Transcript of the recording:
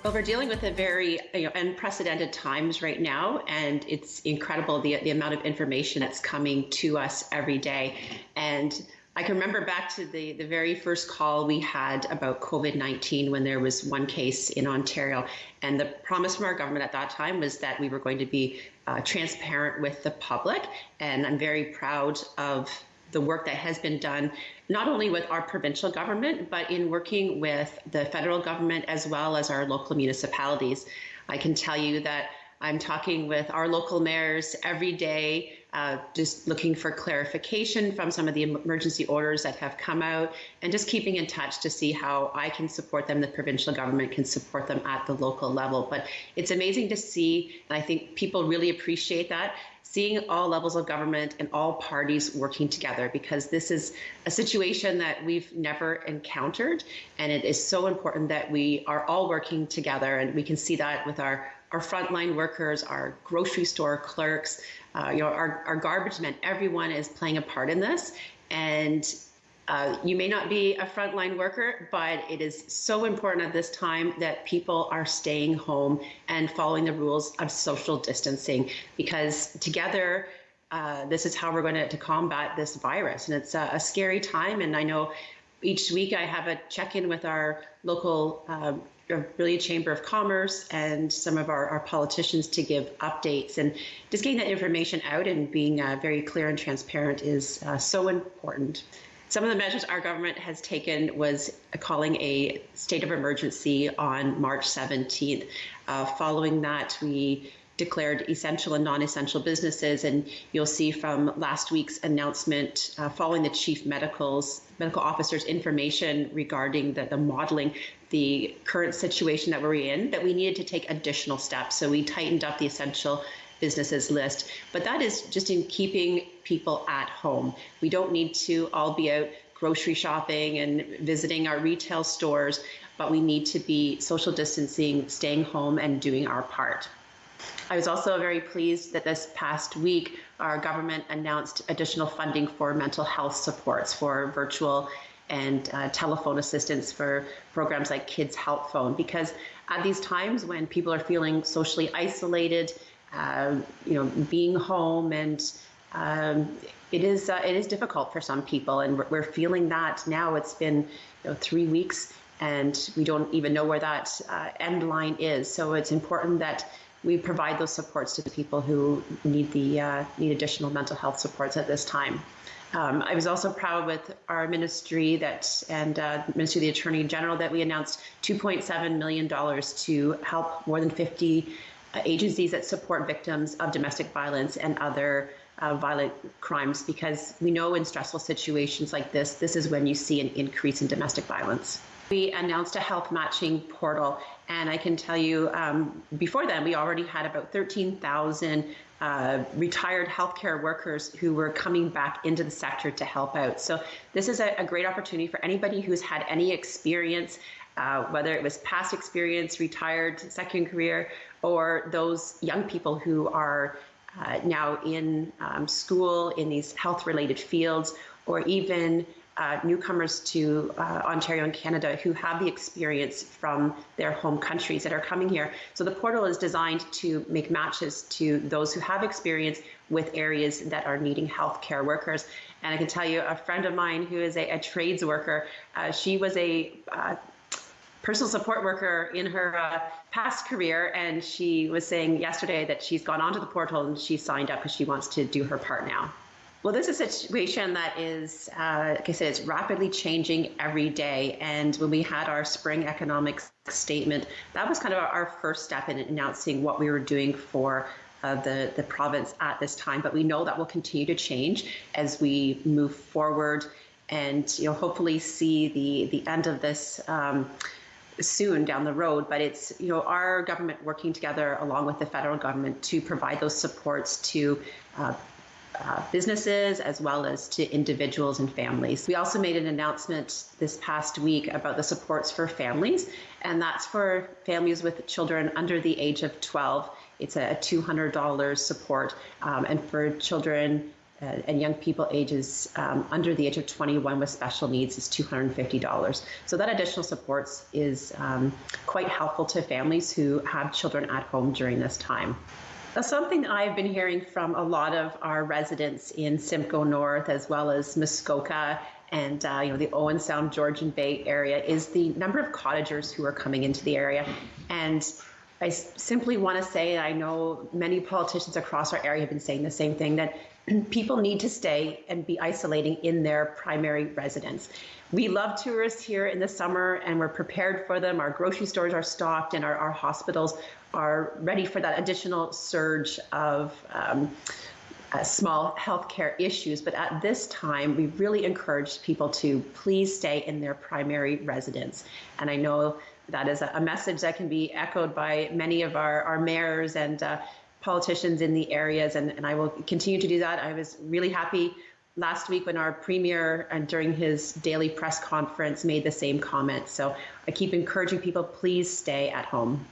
Well, we're dealing with a very unprecedented times right now, and it's incredible the amount of information that's coming to us every day. And I can remember back to the very first call we had about COVID-19 when there was one case in Ontario. And the promise from our government at that time was that we were going to be transparent with the public. And I'm very proud of the work that has been done, not only with our provincial government, but in working with the federal government as well as our local municipalities. I can tell you that I'm talking with our local mayors every day, just looking for clarification from some of the emergency orders that have come out, and just keeping in touch to see how I can support them, the provincial government can support them at the local level. But it's amazing to see, and I think people really appreciate that, seeing all levels of government and all parties working together, because this is a situation that we've never encountered. And it is so important that we are all working together. And we can see that with our frontline workers, our grocery store clerks, our garbage men. Everyone is playing a part in this. And you may not be a frontline worker, but it is so important at this time that people are staying home and following the rules of social distancing, because together, this is how we're going to combat this virus. And it's a scary time. And I know each week I have a check-in with our local really Chamber of Commerce and some of our politicians to give updates, and just getting that information out and being very clear and transparent is so important. Some of the measures our government has taken was calling a state of emergency on March 17th. Following that, we declared essential and non-essential businesses, and you'll see from last week's announcement, following the chief medical officer's information regarding the modeling, the current situation that we're in, that we needed to take additional steps. So we tightened up the essential businesses list, but that is just in keeping people at home. We don't need to all be out grocery shopping and visiting our retail stores, but we need to be social distancing, staying home, and doing our part. I was also very pleased that this past week, our government announced additional funding for mental health supports, for virtual and telephone assistance for programs like Kids Help Phone, because at these times when people are feeling socially isolated, being home, and it is difficult for some people, and we're feeling that now. It's been 3 weeks, and we don't even know where that end line is. So it's important that we provide those supports to the people who need need additional mental health supports at this time. I was also proud with our ministry and Ministry of the Attorney General that we announced $2.7 million to help more than 50 agencies that support victims of domestic violence and other violent crimes, because we know in stressful situations like this is when you see an increase in domestic violence. We announced a health matching portal, and I can tell you before then we already had about 13,000 retired healthcare workers who were coming back into the sector to help out. So this is a great opportunity for anybody who's had any experience, whether it was past experience, retired, second career, or those young people who are now in school in these health-related fields, or even newcomers to Ontario and Canada who have the experience from their home countries that are coming here. So the portal is designed to make matches to those who have experience with areas that are needing healthcare workers. And I can tell you, a friend of mine who is a trades worker, she was a personal support worker in her past career, and she was saying yesterday that she's gone onto the portal and she signed up because she wants to do her part now. Well, this is a situation that is, like I said, it's rapidly changing every day. And when we had our spring economics statement, that was kind of our first step in announcing what we were doing for the province at this time. But we know that will continue to change as we move forward, and hopefully see the end of this soon down the road. But it's our government working together along with the federal government to provide those supports to businesses as well as to individuals and families. We also made an announcement this past week about the supports for families, and that's for families with children under the age of 12. It's a $200 support, and for children and young people ages under the age of 21 with special needs is $250. So that additional supports is quite helpful to families who have children at home during this time. Something that I've been hearing from a lot of our residents in Simcoe North, as well as Muskoka and the Owen Sound, Georgian Bay area, is the number of cottagers who are coming into the area. And I simply want to say, I know many politicians across our area have been saying the same thing, that people need to stay and be isolating in their primary residence. We love tourists here in the summer, and we're prepared for them. Our grocery stores are stocked, and our hospitals are ready for that additional surge of small healthcare issues. But at this time, we really encourage people to please stay in their primary residence. And I know that is a message that can be echoed by many of our mayors and politicians in the areas, and I will continue to do that. I was really happy last week when our premier, and during his daily press conference, made the same comment. So I keep encouraging people, please stay at home.